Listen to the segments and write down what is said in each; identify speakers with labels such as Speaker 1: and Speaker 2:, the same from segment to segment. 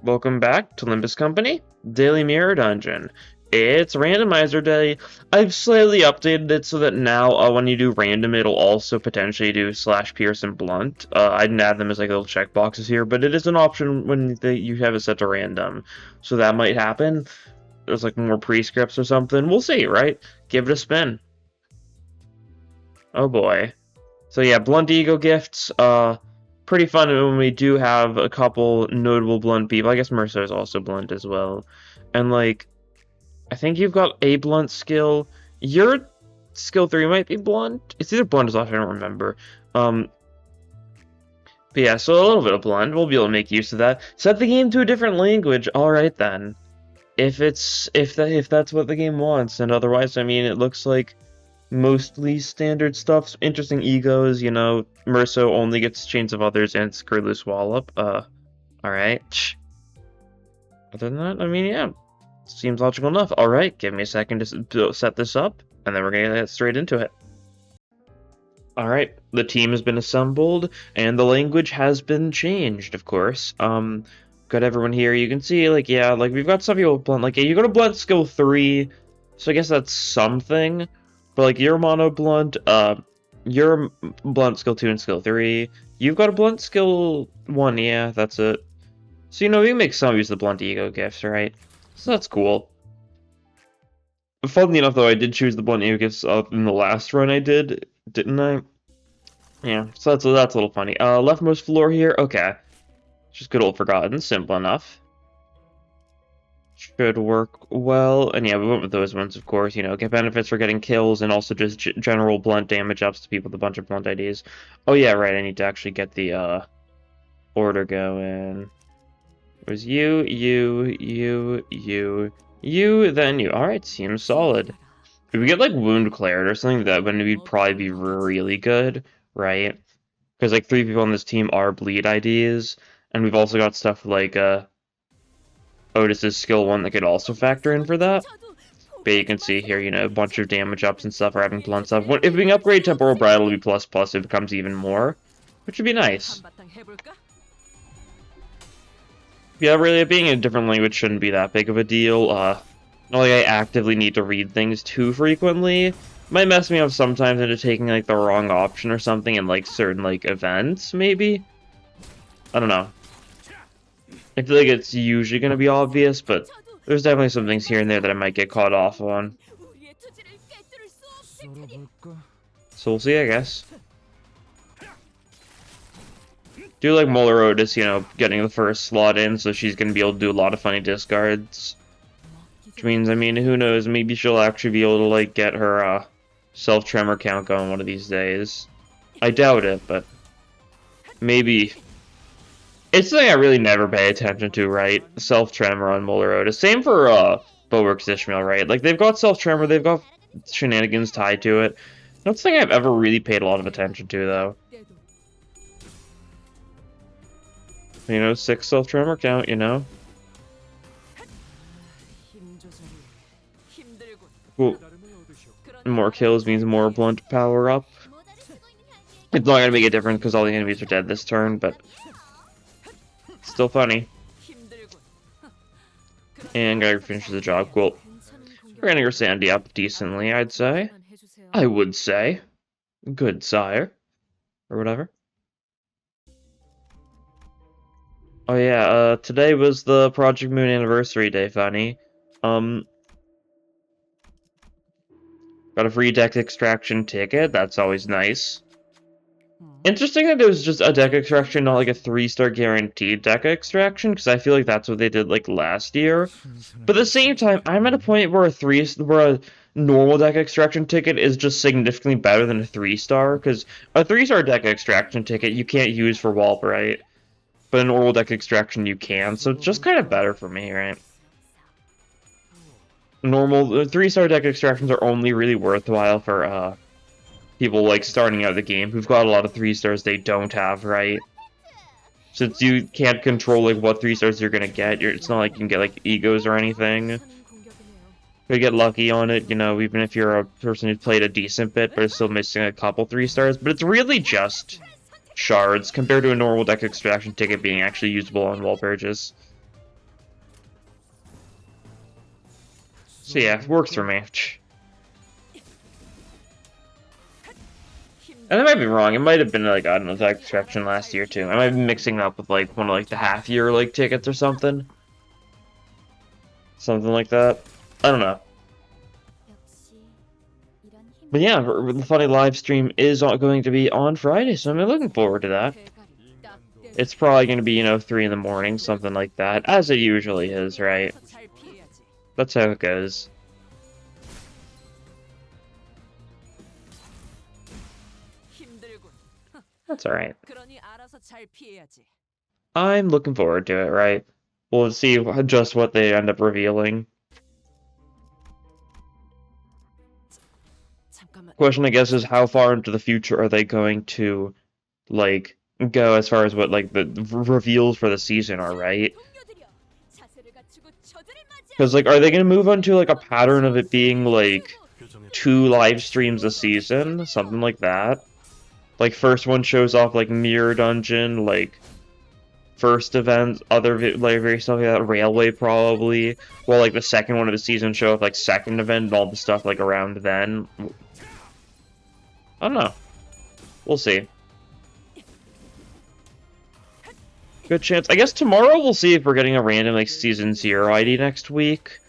Speaker 1: Welcome back to Limbus Company, Daily Mirror Dungeon. It's randomizer day. I've slightly updated it so that now when you do random, it'll also potentially do slash pierce and blunt. I didn't add them as like little checkboxes here, but it is an option when you have it set to random. So that might happen. There's like more pre-scripts or something. We'll see, right? Give it a spin. Oh boy. So yeah, blunt ego gifts. Pretty fun when we do have a couple notable blunt people. I guess Mercer is also blunt as well. And like, I think you've got a blunt skill. Your skill 3 might be blunt. It's either blunt or soft, I don't remember. But yeah, so a little bit of blunt. We'll be able to make use of that. Set the game to a different language. Alright then. If that's what the game wants, and otherwise, I mean, it looks like mostly standard stuff. Interesting egos, you know. Merso only gets Chains of Others and Scurrilous Wallop. Alright. Other than that, I mean, yeah. Seems logical enough. Alright, give me a second to set this up, and then we're gonna get straight into it. Alright, the team has been assembled, and the language has been changed, of course. Got everyone here. You can see, like, yeah, like, we've got some people with blunt. Like, yeah, you go to blunt skill 3, so I guess that's something. But, like, your mono blunt, your blunt skill 2 and skill 3. You've got a blunt skill 1, yeah, that's it. So, you know, we can make some use of the blunt ego gifts, right? So that's cool. Funnily enough, though, I did choose the blunt ego gifts up in the last run I did, didn't I? Yeah, so that's a little funny. Leftmost floor here, okay. Just good old Forgotten, simple enough. Should work well, and yeah, we went with those ones, of course, you know, get benefits for getting kills, and also just general blunt damage ups to people with a bunch of blunt IDs. Oh yeah, right, I need to actually get the, order going. It was you, then you. Alright, seems solid. If we get, like, Wound Cleared or something, that would probably be really good, right? Because, like, 3 people on this team are bleed IDs, and we've also got stuff like, Otis's skill 1 that could also factor in for that. But you can see here, you know, a bunch of damage ups and stuff are having blunt stuff. If we can upgrade Temporal Bridle to be ++, it becomes even more, which would be nice. Yeah, really, being a different language shouldn't be that big of a deal. Not like I actively need to read things too frequently. Might mess me up sometimes into taking, like, the wrong option or something in, like, certain, like, events, maybe? I don't know. I feel like it's usually going to be obvious, but there's definitely some things here and there that I might get caught off on. So we'll see, I guess. Do like Molar Otis, you know, getting the first slot in, so she's going to be able to do a lot of funny discards. Which means, I mean, who knows, maybe she'll actually be able to, like, get her, self-tremor count going one of these days. I doubt it, but maybe. It's something I really never pay attention to, right? Self-tremor on Molar Otis. Same for, Bulwark's Ishmael, right? Like, they've got self-tremor, they've got shenanigans tied to it. Not something I've ever really paid a lot of attention to, though. You know, 6 self-tremor count, you know? Cool. More kills means more blunt power up. It's not gonna make a difference because all the enemies are dead this turn, but still funny. And Geiger finishes the job. Cool. We're getting her Sandy up decently, I'd say. I would say. Good, sire. Or whatever. Oh yeah, today was the Project Moon anniversary day, funny. Got a free deck extraction ticket, that's always nice. Interesting that it was just a deck extraction, not like a 3-star guaranteed deck extraction, because I feel like that's what they did like last year. But at the same time, I'm at a point where a normal deck extraction ticket is just significantly better than a 3-star, because a 3-star deck extraction ticket you can't use for Walp, right? But a normal deck extraction you can, so it's just kind of better for me, right? Normal 3-star deck extractions are only really worthwhile for people like starting out the game who've got a lot of 3-stars they don't have, right? Since you can't control like what 3-stars you're gonna get, it's not like you can get like egos or anything. You get lucky on it, you know, even if you're a person who's played a decent bit but is still missing a couple 3-stars. But it's really just shards compared to a normal deck extraction ticket being actually usable on wall purges. So yeah, works for me. And I might be wrong. It might have been like, I don't know, the exception last year too. I might be mixing it up with like one of like the half-year like tickets or something. Something like that. I don't know. But yeah, the funny live stream is going to be on Friday, so I'm looking forward to that. It's probably going to be, you know, 3 in the morning, something like that, as it usually is, right? That's how it goes. That's alright. I'm looking forward to it, right? We'll see just what they end up revealing. Question, I guess, is how far into the future are they going to, like, go as far as what, like, the reveals for the season are, right? Because, like, are they going to move on to, like, a pattern of it being, like, 2 live streams a season? Something like that? Like, first one shows off, like, Mirror Dungeon, like, first event, other, like, very stuff like that, Railway, probably. Well, like, the second one of the season show off, like, second event and all the stuff, like, around then. I don't know. We'll see. Good chance. I guess tomorrow we'll see if we're getting a random, like, Season 0 ID next week.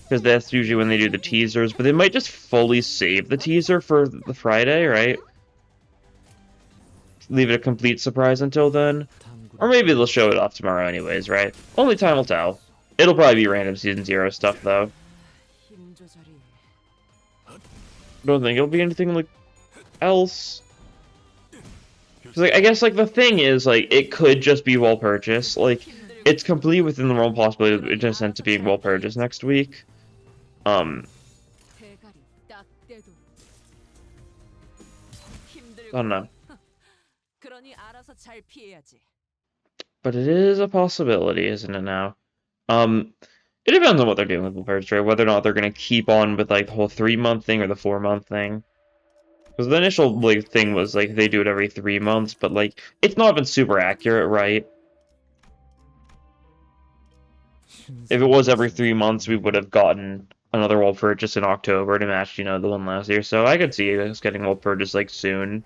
Speaker 1: Because that's usually when they do the teasers. But they might just fully save the teaser for the Friday, right? Leave it a complete surprise until then. Or maybe they'll show it off tomorrow anyways, right? Only time will tell. It'll probably be random Season 0 stuff, though. Don't think it'll be anything, like, else. Like, I guess, like, the thing is, like, it could just be well purchased. Like, it's completely within the realm possibility of it just ends up being well purchased next week. I don't know. But it is a possibility, isn't it now? It depends on what they're doing with the purchase rate, whether or not they're going to keep on with, like, the whole 3-month thing or the 4-month thing. Because the initial, like, thing was, like, they do it every 3 months, but, like, it's not been super accurate, right? If it was every 3 months, we would have gotten another world purchase in October to match, you know, the one last year. So I could see us getting world purchase, like, soon.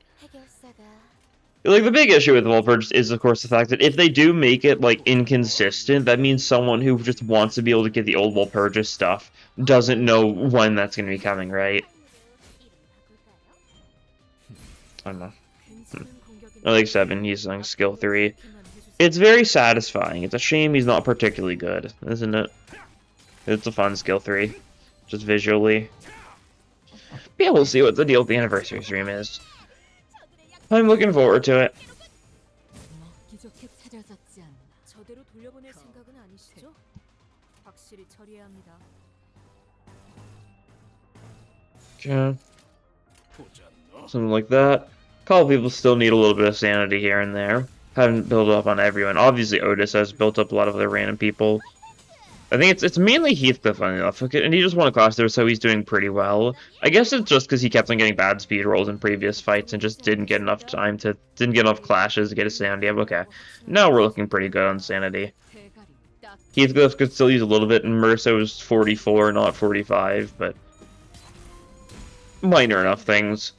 Speaker 1: Like, the big issue with the world purchase is, of course, the fact that if they do make it, like, inconsistent, that means someone who just wants to be able to get the old world purchase stuff doesn't know when that's going to be coming, right? I don't know. I like 7, he's on skill 3. It's very satisfying. It's a shame he's not particularly good, isn't it? It's a fun skill 3. Just visually. But yeah, we'll see what the deal with the anniversary stream is. I'm looking forward to it. Okay. Something like that. A couple people still need a little bit of sanity here and there. Haven't built up on everyone. Obviously, Otis has built up a lot of other random people. I think it's mainly Heathcliff, funny enough, and he just won a class there, so he's doing pretty well. I guess it's just because he kept on getting bad speed rolls in previous fights and just didn't get enough didn't get enough clashes to get his sanity up. Okay, now we're looking pretty good on sanity. Heathcliff could still use a little bit, and Merso is 44, not 45, but minor enough things.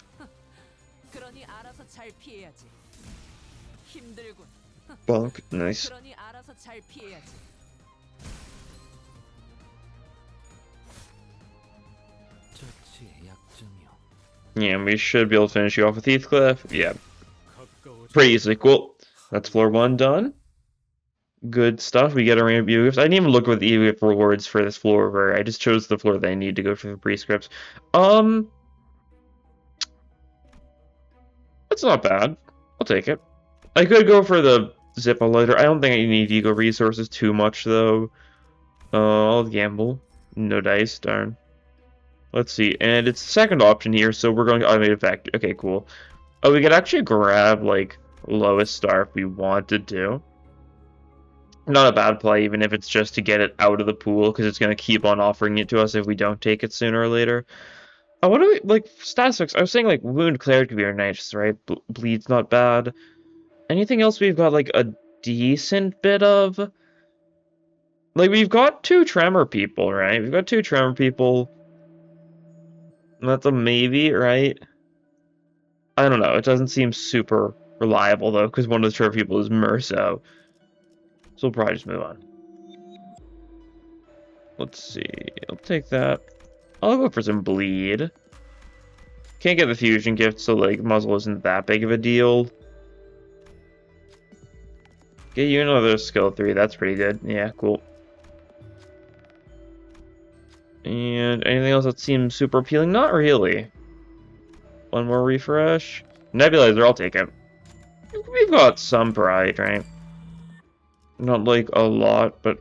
Speaker 1: Bonk, nice. Yeah, we should be able to finish you off with Heathcliff. Yeah. Pretty easily. Cool. That's floor 1 done. Good stuff. We get our random gifts. I didn't even look at the gift rewards for this floor where I just chose the floor that I need to go for the prescripts. That's not bad. I'll take it. I could go for the Zippo lighter. I don't think I need ego resources too much though. I'll gamble. No dice, darn. Let's see, and it's the second option here, so we're going to automated factory. Okay, cool. Oh, we could actually grab, like, lowest star if we wanted to. Not a bad play, even if it's just to get it out of the pool, because it's going to keep on offering it to us if we don't take it sooner or later. Oh, what do we, like, statistics? I was saying, like, Wound Cleric could be nice, right? Bleed's not bad. Anything else we've got, like, a decent bit of? Like, we've got 2 Tremor people, right? We've got 2 Tremor people. That's a maybe, right? I don't know. It doesn't seem super reliable, though, because one of the Tremor people is Merso. So we'll probably just move on. Let's see. I'll take that. I'll go for some bleed. Can't get the fusion gift, so like muzzle isn't that big of a deal. Get you another skill 3. That's pretty good. Yeah, cool. And anything else that seems super appealing? Not really. One more refresh. Nebulizer, I'll take it. We've got some pride, right? Not like a lot, but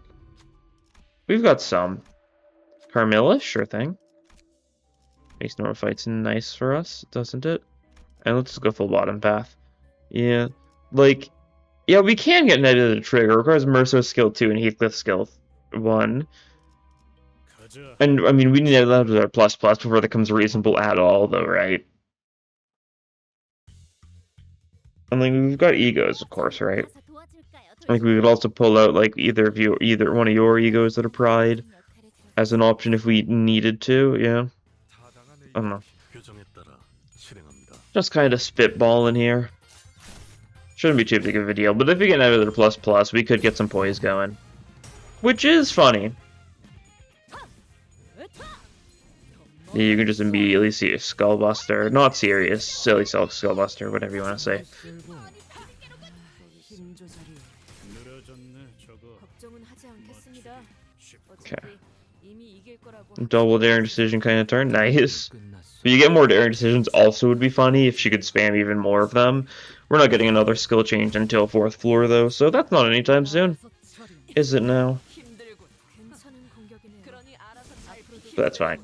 Speaker 1: we've got some. Carmilla, sure thing. Makes normal fights nice for us, doesn't it? And let's just go full bottom path. Yeah, like, yeah, we can get Nebula to trigger. It requires Mercer's skill 2 and Heathcliff's skill 1. And, I mean, we need that with our plus before that comes reasonable at all, though, right? I mean, we've got egos, of course, right? Like, we could also pull out, like, either one of your egos that are pride as an option if we needed to, yeah. I don't know. Just kind of spitballing here. Shouldn't be too big of a deal, but if we get another plus, we could get some poise going. Which is funny. You can just immediately see a Skullbuster. Not serious, silly Skullbuster, whatever you want to say. Okay. Double daring decision kind of turn, nice. But you get more daring decisions also would be funny if she could spam even more of them. We're not getting another skill change until 4th floor though, so that's not anytime soon. Is it now? But that's fine.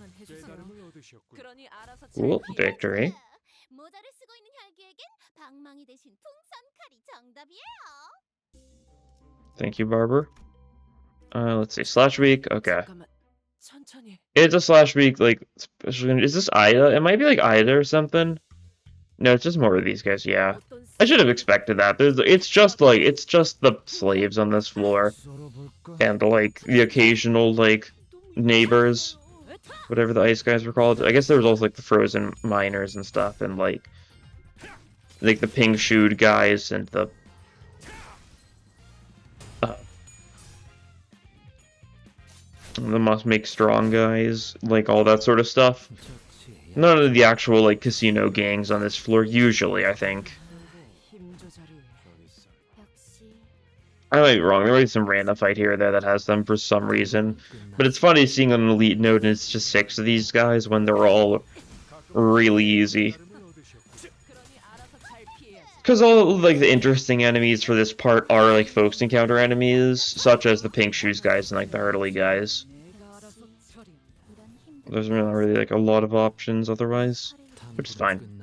Speaker 1: Cool, victory. Thank you, Barber. Let's see, slash week, okay. It's a slash week, like, is this Ida? It might be like Ida or something. No, it's just more of these guys, yeah. I should have expected that. It's just the slaves on this floor. And, like, the occasional, like, neighbors. Whatever the ice guys were called. I guess there was also, like, the frozen miners and stuff, and, like the pink-shoed guys, and the must make strong guys, like all that sort of stuff. None of the actual like casino gangs on this floor usually, I think. I might be wrong, there might be some random fight here or there that has them for some reason. But it's funny seeing an elite node and it's just 6 of these guys when they're all really easy. Because all like the interesting enemies for this part are like folks encounter enemies, such as the pink shoes guys and like the hurdly guys. There's not really like a lot of options otherwise, which is fine.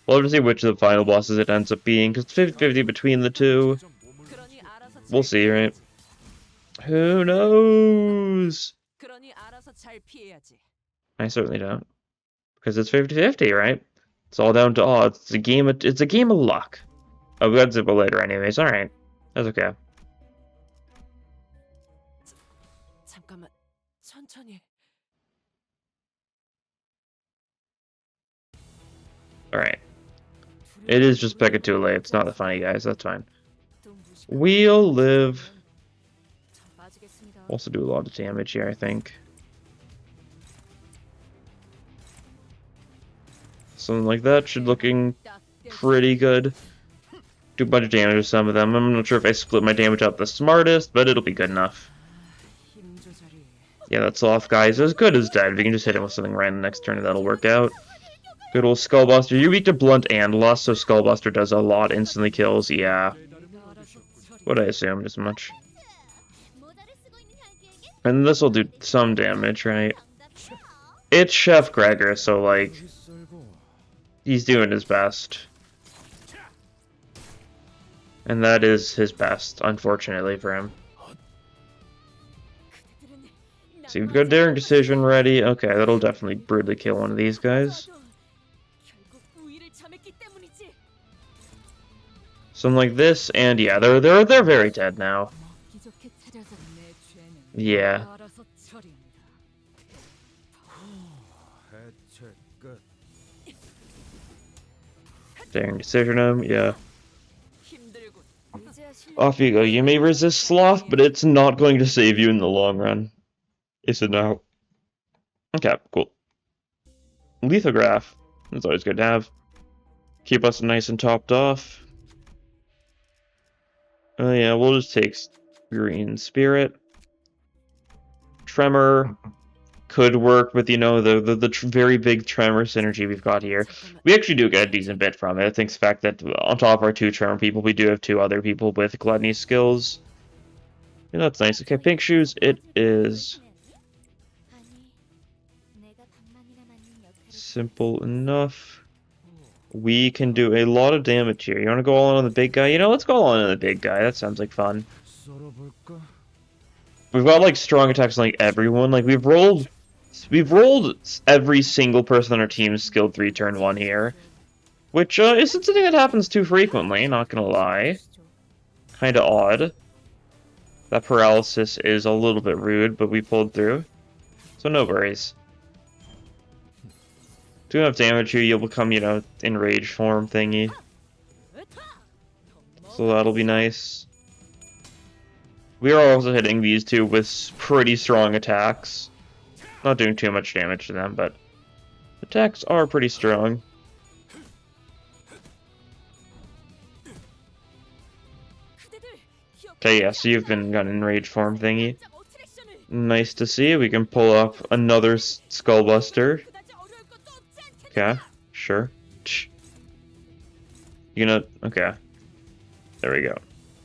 Speaker 1: We'll have to see which of the final bosses it ends up being, because it's 50-50 between the two. We'll see, right? Who knows? I certainly don't. Because it's 50-50, right? It's all down to odds. It's a game of luck. Oh, we got Zippo later anyways. Alright. That's okay. Alright. It is just Pekka too late. It's not the funny guys. That's fine. We'll live. Also do a lot of damage here, I think. Something like that should looking pretty good. Do a bunch of damage to some of them. I'm not sure if I split my damage out the smartest, but it'll be good enough. Yeah, that sloth guy is as good as dead. We can just hit him with something random next turn and that'll work out. Good old Skullbuster. You're weak to Blunt and Lust, so Skullbuster does a lot. Instantly kills, yeah. What I assumed as much. And this will do some damage, right? It's Chef Gregor, so like... he's doing his best. And that is his best, unfortunately for him. So you've got Daring Decision ready. Okay, that'll definitely brutally kill one of these guys. Something like this, and yeah, they're very dead now. Yeah. Daring decision him, yeah. Off you go. You may resist sloth, but it's not going to save you in the long run. Is it now? Okay, cool. Lithograph. That's always good to have. Keep us nice and topped off. Oh yeah, we'll just take Green Spirit. Tremor could work with, you know, the very big Tremor synergy we've got here. We actually do get a decent bit from it. I think the fact that on top of our 2 Tremor people, we do have 2 other people with Gluttony skills. Yeah, that's nice. Okay, Pink Shoes, it is simple enough. We can do a lot of damage here. You want to go all in on the big guy? You know, let's go all in on the big guy. That sounds like fun. We've got, like, strong attacks on, like, everyone. Like, we've rolled every single person on our team's skill 3 turn 1 here. Which, isn't something that happens too frequently, not gonna lie. Kinda odd. That paralysis is a little bit rude, but we pulled through. So no worries. Do enough damage here, you'll become, you know, enraged form thingy. So that'll be nice. We are also hitting these 2 with pretty strong attacks. Not doing too much damage to them, but attacks are pretty strong. Okay, yeah, so you've been got an enraged form thingy. Nice to see. We can pull up another Skullbuster. Okay, sure. You know, okay. There we go.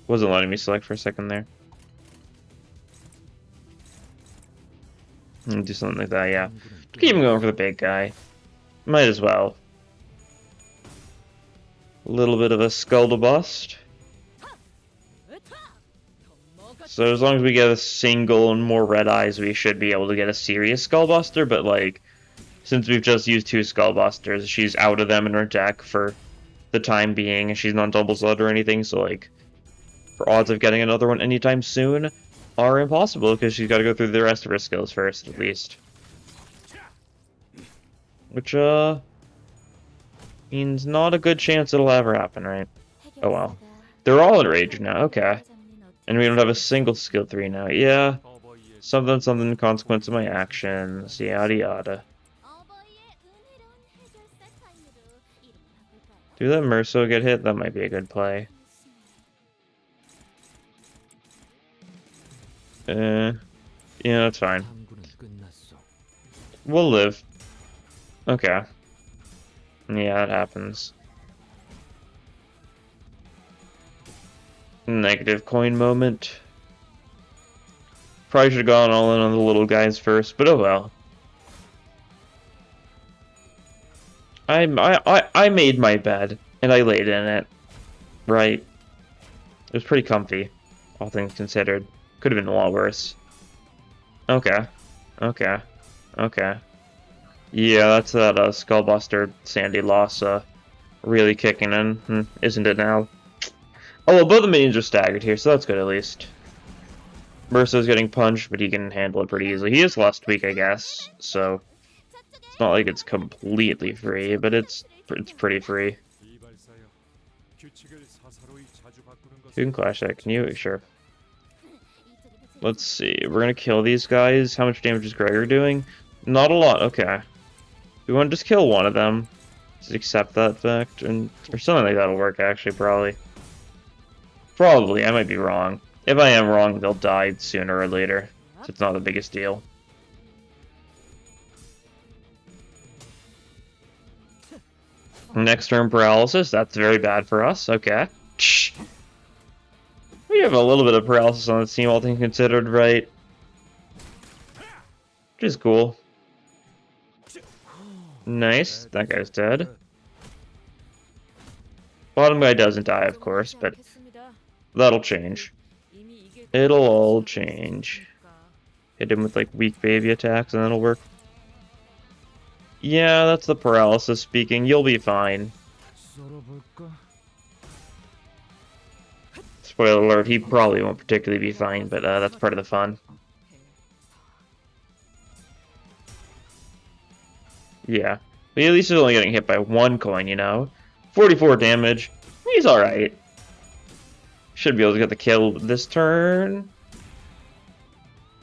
Speaker 1: Wasn't letting me select for a second there. Do something like that, yeah. Keep him going for the big guy. Might as well. A little bit of a skull to bust. So as long as we get a single and more red eyes, we should be able to get a serious skullbuster, but like, since we've just used 2 skullbusters, she's out of them in her deck for the time being, and she's not double slot or anything, so like, for odds of getting another one anytime soon are impossible, because she's got to go through the rest of her skills first, at least. Which, means not a good chance it'll ever happen, right? Oh well. They're all enraged now, okay. And we don't have a single skill 3 now. Yeah. Something consequence of my actions. Yada yada. Do that Merso get hit? That might be a good play. Yeah, that's fine. We'll live. Okay. Yeah, that happens. Negative coin moment. Probably should have gone all in on the little guys first, but oh well. I made my bed and I laid in it. Right. It was pretty comfy, all things considered. Could have been a lot worse. Okay. Okay. Okay. Yeah, that's that Skullbuster Sandy loss really kicking in, isn't it now? Oh, well, both the minions are staggered here, so that's good at least. Merso's getting punched, but he can handle it pretty easily. He is last week, I guess, so it's not like it's completely free, but it's pretty free. You can clash that, can you? Sure. Let's see, we're gonna kill these guys. How much damage is Gregor doing? Not a lot, okay. We want to just kill one of them. Just accept that fact, or something like that'll work, actually, probably. Probably, I might be wrong. If I am wrong, they'll die sooner or later. So it's not the biggest deal. Next turn paralysis, that's very bad for us, okay. We have a little bit of paralysis on the team, all things considered, right? Which is cool. Nice, that guy's dead. Bottom guy doesn't die, of course, but that'll change. It'll all change. Hit him with, like, weak baby attacks, and that'll work. Yeah, that's the paralysis speaking. You'll be fine. Spoiler alert, he probably won't particularly be fine, but that's part of the fun. Yeah. But at least he's only getting hit by 1 coin, you know? 44 damage. He's alright. Should be able to get the kill this turn.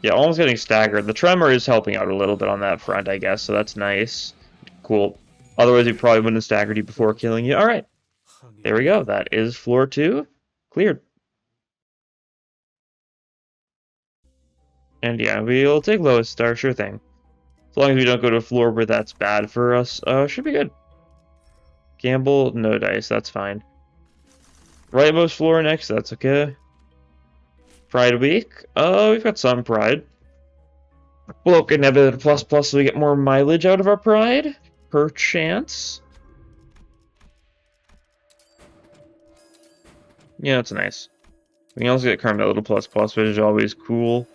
Speaker 1: Yeah, almost getting staggered. The Tremor is helping out a little bit on that front, I guess, so that's nice. Cool. Otherwise, he probably wouldn't have staggered you before killing you. Alright. There we go. That is floor 2. Cleared. And yeah, we'll take lowest star, sure thing. As long as we don't go to a floor where that's bad for us, should be good. Gamble, no dice, that's fine. Rightmost floor next, that's okay. Pride week, we've got some pride. We'll get another plus plus so we get more mileage out of our pride, per chance. Yeah, that's nice. We can also get Carmelo plus plus, which is always cool.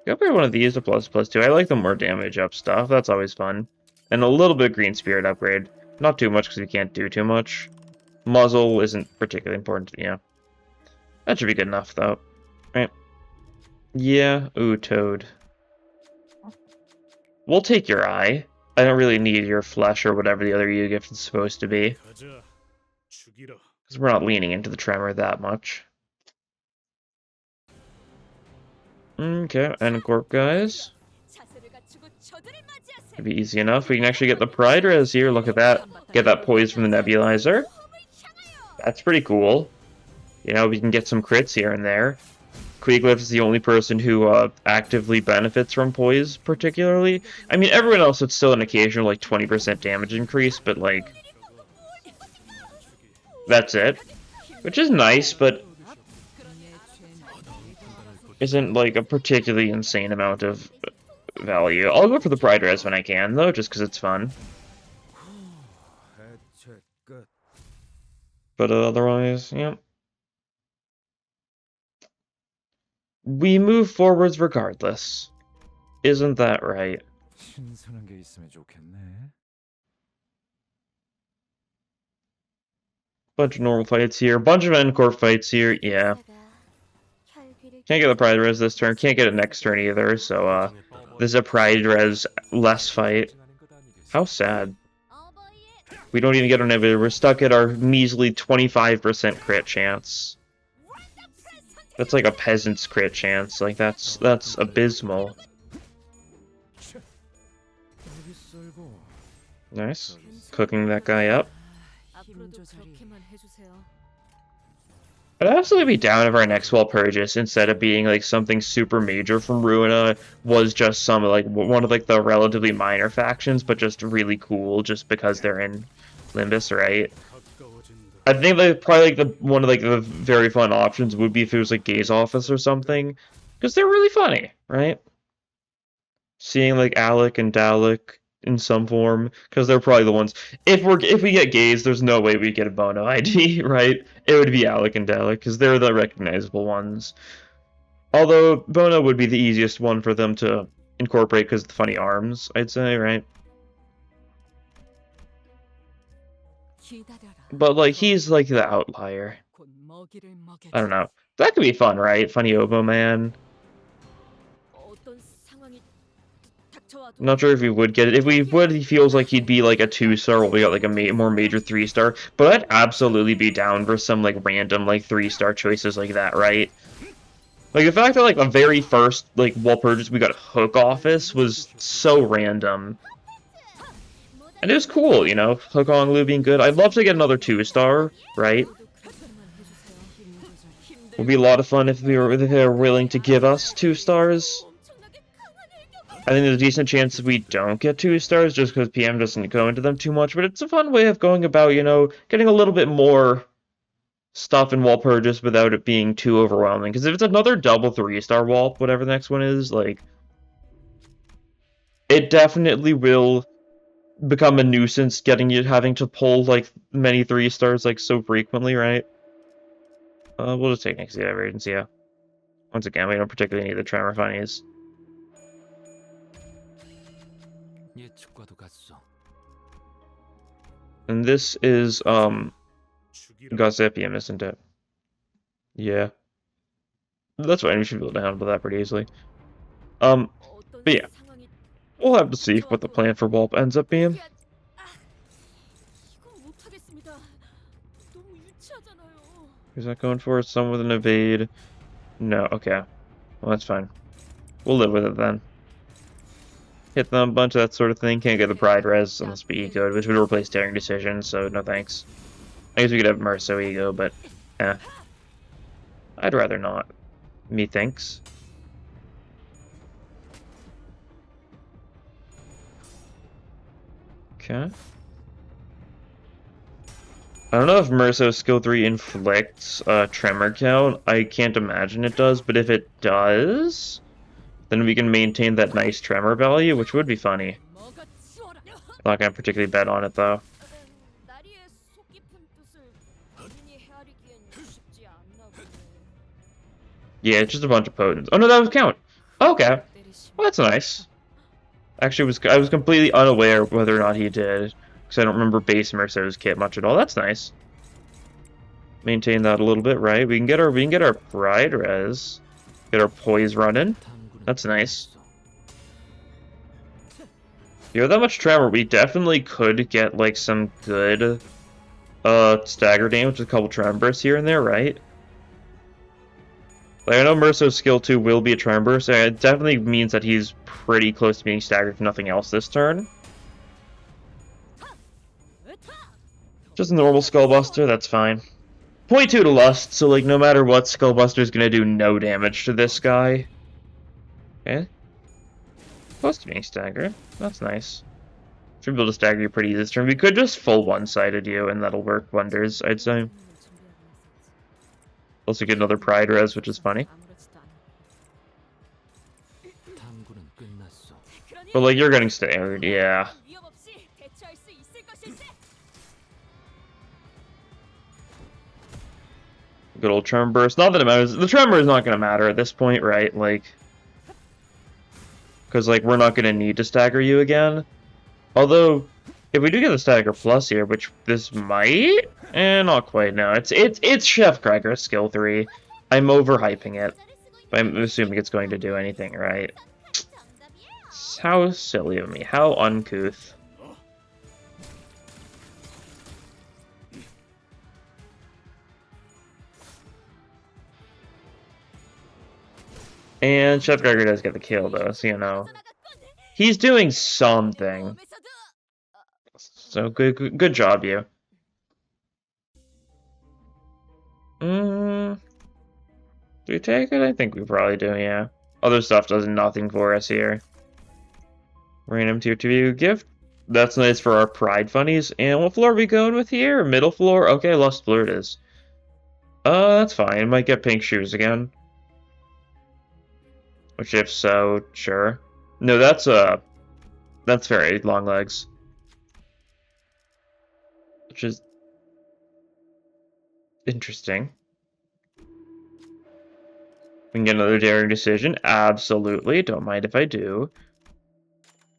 Speaker 1: Go for one of these to plus plus too. I like the more damage up stuff. That's always fun. And a little bit of Green Spirit upgrade. Not too much because we can't do too much. Muzzle isn't particularly important. Yeah. That should be good enough though. Right. Yeah. Ooh, Toad. We'll take your eye. I don't really need your flesh or whatever the other U-gift is supposed to be. Because we're not leaning into the Tremor that much. Okay, and Corp guys. It'd be easy enough. We can actually get the Pride Res here. Look at that. Get that poise from the Nebulizer. That's pretty cool. You know, we can get some crits here and there. Queeglyph is the only person who actively benefits from poise, particularly. I mean, everyone else, it's still an occasional, like, 20% damage increase, but, like, that's it. Which is nice, but isn't, like, a particularly insane amount of value. I'll go for the Pride Res when I can, though, just because it's fun. But otherwise, yeah. We move forwards regardless. Isn't that right? Bunch of normal fights here. Bunch of Encore fights here. Yeah. Can't get the Pride Res this turn. Can't get it next turn either. So, this is a Pride Res less fight. How sad. We don't even get an inhibitor. We're stuck at our measly 25% crit chance. That's like a peasant's crit chance. Like, that's abysmal. Nice. Cooking that guy up. I'd absolutely be down if our next Walpurgis, instead of being like something super major from Ruina, was just some like one of like the relatively minor factions, but just really cool just because they're in Limbus, right? I think like probably like one of like the very fun options would be if it was like Gaze Office or something, because they're really funny, right? Seeing like Alec and Dalek in some form, because they're probably the ones. If we get Gaze, there's no way we get a Bono ID, right? It would be Alec and Dalek, because they're the recognizable ones. Although Bono would be the easiest one for them to incorporate because of the funny arms, I'd say, right? But like he's like the outlier. I don't know. That could be fun, right? Funny Oboe Man. I'm not sure if we would get it. If we would, he feels like he'd be like a 2-star while we got like a more major 3-star. But I'd absolutely be down for some like random like 3-star choices like that, right? Like the fact that like the very first like Walpurgis we got Hook Office was so random. And it was cool, you know, Hook on Lu being good. I'd love to get another 2-star, right? Would be a lot of fun if they were willing to give us 2 stars. I think there's a decent chance that we don't get 2 stars just because PM doesn't go into them too much, but it's a fun way of going about, you know, getting a little bit more stuff in Walpurgis without it being too overwhelming. Because if it's another double 3-star Walp, whatever the next one is, like, it definitely will become a nuisance getting you having to pull, like, many 3-stars, like, so frequently, right? We'll just take next to the agency, yeah. Once again, we don't particularly need the Tremor funnies. And this is, Gossipium, isn't it? Yeah. That's fine, we should be able to handle that pretty easily. But yeah. We'll have to see what the plan for Wulp ends up being. Who's that going for? Someone with an evade? No, okay. Well, that's fine. We'll live with it then. Hit them a bunch of that sort of thing. Can't get the Pride Res unless we ecoed, which would replace Daring Decision, so no thanks. I guess we could have Merso Ego, but eh. I'd rather not. Methinks. Okay. I don't know if Merso's skill 3 inflicts tremor count. I can't imagine it does, but if it does, then we can maintain that nice tremor value, which would be funny. I'm not gonna particularly bet on it though. Yeah, it's just a bunch of potents. Oh no, that was count. Okay, well that's nice. Actually, I was completely unaware of whether or not he did, because I don't remember base Merso's kit much at all. That's nice. Maintain that a little bit, right? We can get our Pride Res, get our Poise running. That's nice. You have that much tremor, we definitely could get like some good stagger damage with a couple tremor bursts here and there, right? Like, I know Merso's skill 2 will be a tremor burst, and it definitely means that he's pretty close to being staggered if nothing else this turn. Just a normal Skullbuster, that's fine. 0.2 to Lust, so like no matter what, Skullbuster's gonna do no damage to this guy. Okay. Close to being staggered. That's nice. Should be able to stagger you pretty easy this turn. We could just full one-sided you, and that'll work wonders, I'd say. Also get another Pride Res, which is funny. But like, you're getting staggered, yeah. Good old Tremor Burst. Not that it matters. The Tremor is not going to matter at this point, right? Like, because like we're not going to need to stagger you again. Although, if we do get the stagger plus here, which this might, not quite. No, it's Chef Cracker skill 3. I'm overhyping it. I'm assuming it's going to do anything, right? How silly of me. How uncouth. And Chef Cracker does get the kill, though, so you know. He's doing something. So good job, you. Do we take it? I think we probably do, yeah. Other stuff does nothing for us here. Random tier 2 gift. That's nice for our Pride funnies. And what floor are we going with here? Middle floor? Okay, Lust floor it is. That's fine. Might get pink shoes again. Which, if so, sure. No, that's very long legs. Which is interesting. We can get another daring decision. Absolutely. Don't mind if I do.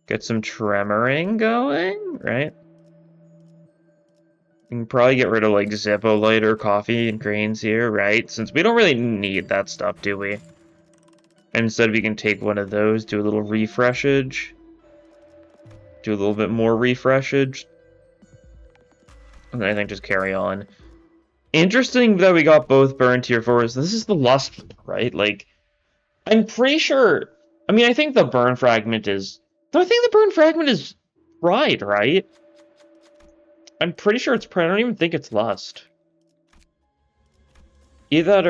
Speaker 1: Get some tremoring going, right? We can probably get rid of, like, Zippo lighter, coffee, and grains here, right? Since we don't really need that stuff, do we? And instead we can take one of those, do a little refreshage. Do a little bit more refreshage. And then I think just carry on. Interesting that we got both burn tier 4s. This is the Lust, right? Like, I'm pretty sure... I mean, I think the burn fragment is... No, I think the burn fragment is Pride, right? I'm pretty sure it's Pride. I don't even think it's Lust. Either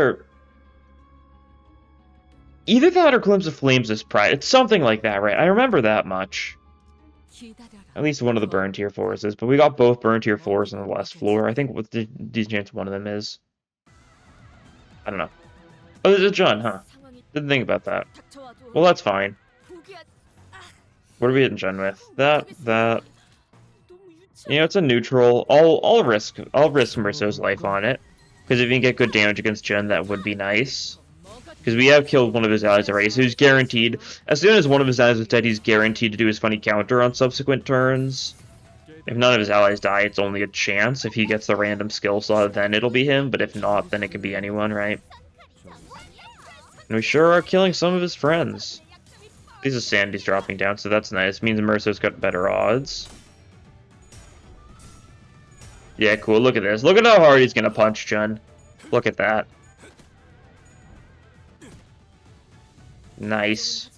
Speaker 1: that or Glimpse of Flames is Pride. It's something like that, right? I remember that much. At least one of the burn tier 4s is, but we got both burn tier 4s on the last floor. I think what the chance one of them is. I don't know. Oh, there's a Jun, huh? Didn't think about that. Well, that's fine. What are we hitting Jun with? That. You know, it's a neutral. I'll risk Merso's life on it. Because if you can get good damage against Jun, that would be nice. Because we have killed one of his allies already, so he's guaranteed. As soon as one of his allies is dead, he's guaranteed to do his funny counter on subsequent turns. If none of his allies die, it's only a chance. If he gets the random skill slot, then it'll be him, but if not, then it could be anyone, right? And we sure are killing some of his friends. These are Sandy's dropping down, so that's nice. It means Mercer's got better odds. Yeah, cool. Look at this. Look at how hard he's gonna punch Jun. Look at that. Nice.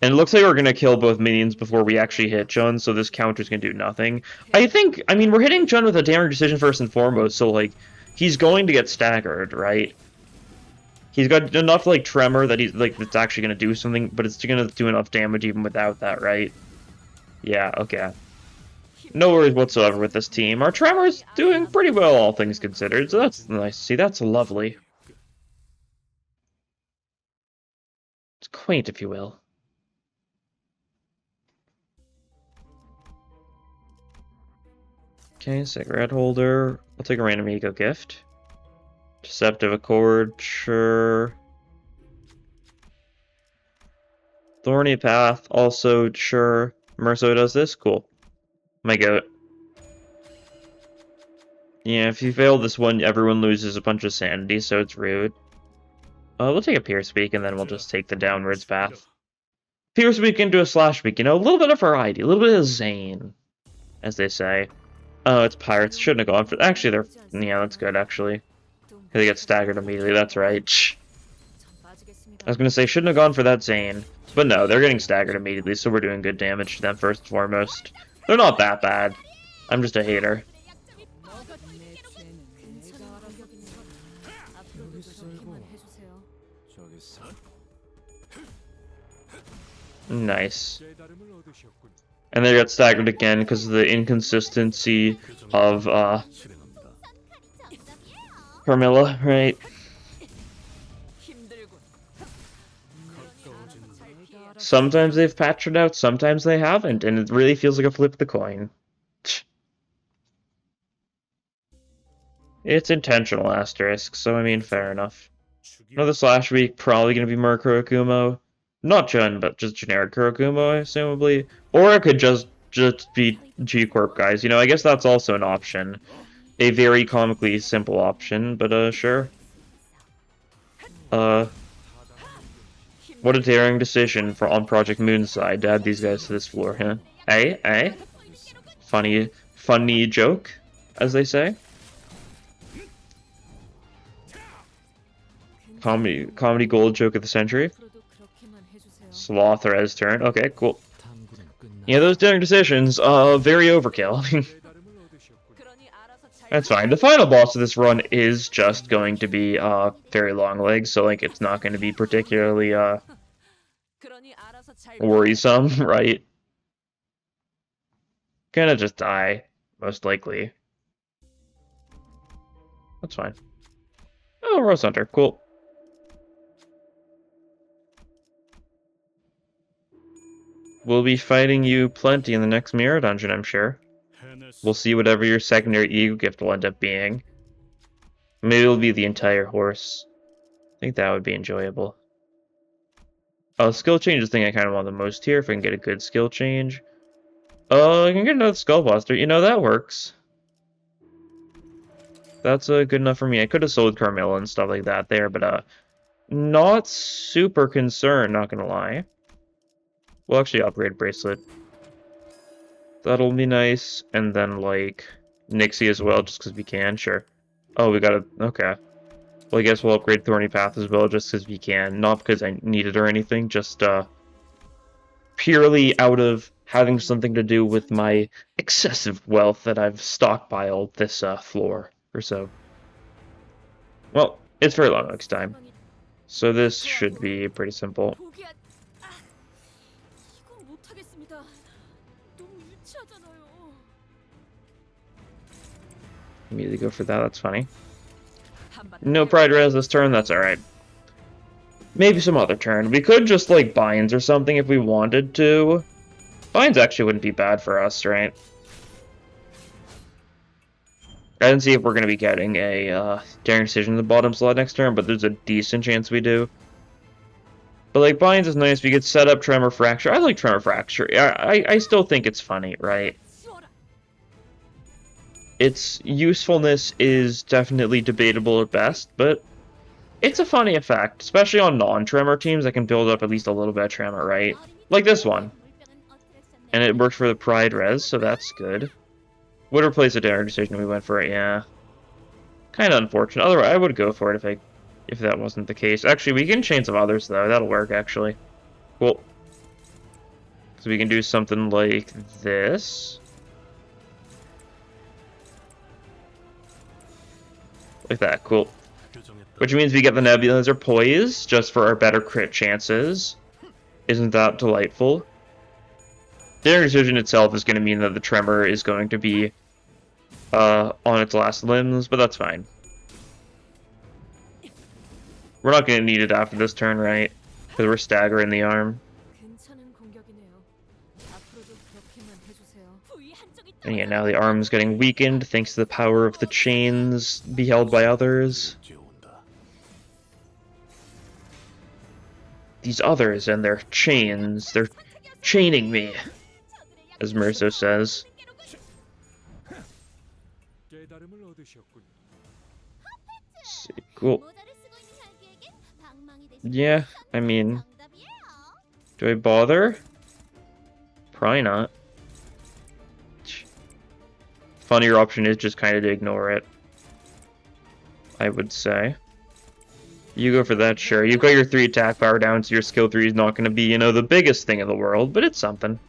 Speaker 1: And it looks like we're gonna kill both minions before we actually hit Jun, so this counter's gonna do nothing. I mean, we're hitting Jun with a damage decision first and foremost, so, like, he's going to get staggered, right? He's got enough, like, tremor that he's, like, it's actually gonna do something, but it's gonna do enough damage even without that, right? Yeah, okay. No worries whatsoever with this team. Our tremor's doing pretty well, all things considered, so that's nice to see. That's lovely. It's quaint, if you will. Okay, cigarette holder. I'll take a random ego gift. Deceptive Accord, sure. Thorny Path, also sure. Merso does this? Cool. My goat. Yeah, if you fail this one, everyone loses a bunch of sanity, so it's rude. We'll take a Pierce Beak, and then we'll just take the downwards path. Pierce Beak into a Slash Beak, you know, a little bit of variety, a little bit of Zane, as they say. Oh, it's Pirates. Shouldn't have gone for... Actually, they're... Yeah, that's good, actually. They get staggered immediately, that's right. Shh. I was gonna say, shouldn't have gone for that Zane. But no, they're getting staggered immediately, so we're doing good damage to them first and foremost. They're not that bad. I'm just a hater. Nice. And they got staggered again because of the inconsistency of Carmilla, right? Sometimes they've patched it out, sometimes they haven't, and it really feels like a flip of the coin. It's intentional asterisk, so I mean, fair enough. Another Slash Week, probably going to be more Kurokumo. Not Jun, but just generic Kurokumo, assumably. Or it could just be G-Corp guys. You know, I guess that's also an option. A very comically simple option, but sure. What a daring decision on Project Moon's side to add these guys to this floor, huh? Eh? Funny joke, as they say. Comedy gold joke of the century. Slothrez turn. Okay, cool. Yeah, those daring decisions, very overkill. That's fine. The final boss of this run is just going to be, very long legs, so, like, it's not going to be particularly, worrisome, right? Gonna just die, most likely. That's fine. Oh, Rose Hunter, cool. We'll be fighting you plenty in the next mirror dungeon, I'm sure. We'll see whatever your secondary ego gift will end up being. Maybe it'll be the entire horse. I think that would be enjoyable. Oh, skill change is the thing I kind of want the most here, if I can get a good skill change. I can get another Skullbuster. You know, that works. That's good enough for me. I could have sold Carmilla and stuff like that there, but not super concerned, not gonna lie. We'll actually upgrade Bracelet. That'll be nice. And then, like, Nixie as well, just because we can, sure. Oh, we gotta... Okay. Well, I guess we'll upgrade Thorny Path as well, just because we can. Not because I need it or anything, just, purely out of having something to do with my excessive wealth that I've stockpiled this, floor or so. Well, it's very long next time. So this should be pretty simple. Immediately go for that, that's funny. No Pride Res this turn, that's alright. Maybe some other turn. We could just, like, Binds or something if we wanted to. Binds actually wouldn't be bad for us, right? I didn't see if we're going to be getting a Daring Decision in the bottom slot next turn, but there's a decent chance we do. But, like, Binds is nice. We could set up Tremor Fracture. I like Tremor Fracture. I still think it's funny, right? Its usefulness is definitely debatable at best, but it's a funny effect, especially on non-tremor teams that can build up at least a little bit of tremor, right? Like this one. And it worked for the Pride res, so that's good. Would replace a Dare decision, we went for it, yeah. Kind of unfortunate. Otherwise, I would go for it if that wasn't the case. Actually, we can chain some others, though. That'll work, actually. Cool. So we can do something like this. Like that, cool. Which means we get the Nebulizer Poise, just for our better crit chances. Isn't that delightful? Daring Decision itself is going to mean that the Tremor is going to be on its last limbs, but that's fine. We're not going to need it after this turn, right? Because we're staggering the arm. And yeah, now the arm's getting weakened thanks to the power of the chains beheld by others. These others and their chains, they're chaining me, as Merso says. Let's see, cool. Yeah, I mean, do I bother? Probably not. Funnier option is just kind of to ignore it, I would say. You go for that, sure. You've got your 3 attack power down, so your skill 3 is not going to be, you know, the biggest thing in the world, but it's something.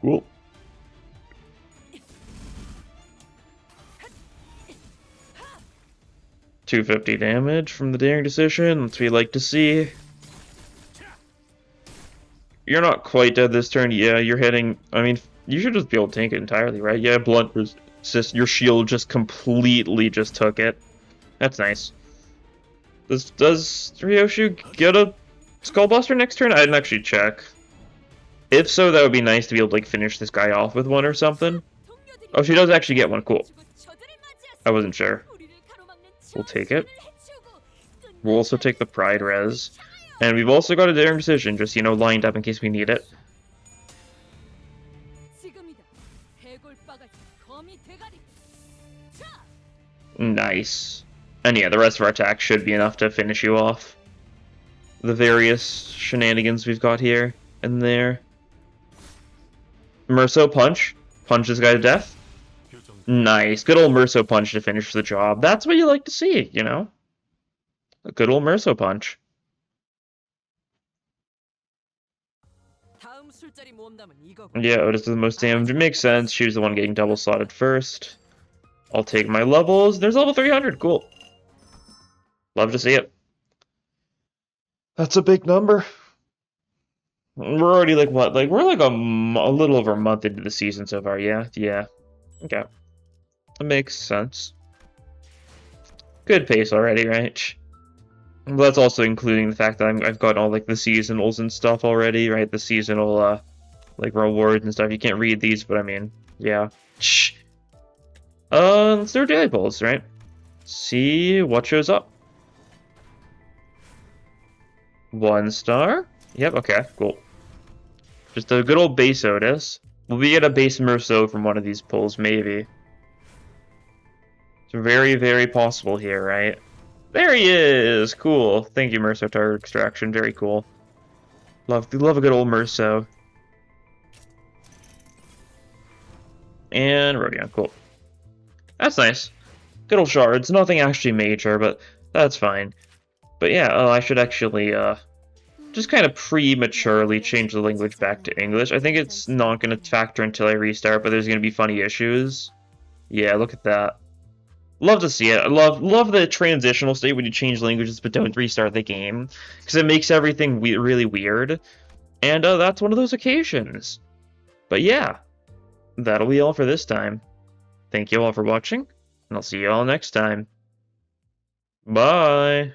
Speaker 1: Cool. $250 damage from the Daring Decision. That's what we like to see. You're not quite dead this turn. Yeah, you're hitting... I mean, you should just be able to tank it entirely, right? Yeah, blunt resist. Your shield just completely just took it. That's nice. Does Ryoshu get a Skullbuster next turn? I didn't actually check. If so, that would be nice to be able to like finish this guy off with one or something. Oh, she does actually get one. Cool. I wasn't sure. We'll take it. We'll also take the Pride res. And we've also got a Daring Decision, just, you know, lined up in case we need it. Nice. And yeah, the rest of our attacks should be enough to finish you off. The various shenanigans we've got here and there. Merso Punch. Punch this guy to death. Nice. Good old Merso Punch to finish the job. That's what you like to see, you know? A good old Merso Punch. Yeah, Otis does the most damage. It makes sense. She was the one getting double slotted first. I'll take my levels. There's level 300. Cool. Love to see it. That's a big number. We're already like what? Like we're like a little over a month into the season so far. Yeah, yeah. Okay, that makes sense. Good pace already, right? But that's also including the fact that I've got all like the seasonals and stuff already, right? The seasonal like rewards and stuff. You can't read these, but I mean, yeah. Let's do our daily polls, right? See what shows up. 1 star. Yep. Okay. Cool. Just a good old base Otis. Will we get a base Merso from one of these pulls? Maybe. It's very, very possible here, right? There he is! Cool. Thank you, Merso Target Extraction. Very cool. Love a good old Merso. And Rodion. Cool. That's nice. Good old shards. Nothing actually major, but that's fine. But yeah, I should actually, just kind of prematurely change the language back to English. I think it's not going to factor until I restart, but there's going to be funny issues. Yeah, look at that. Love to see it. I love the transitional state when you change languages but don't restart the game, because it makes everything really weird. And that's one of those occasions. But yeah, that'll be all for this time. Thank you all for watching, and I'll see you all next time. Bye!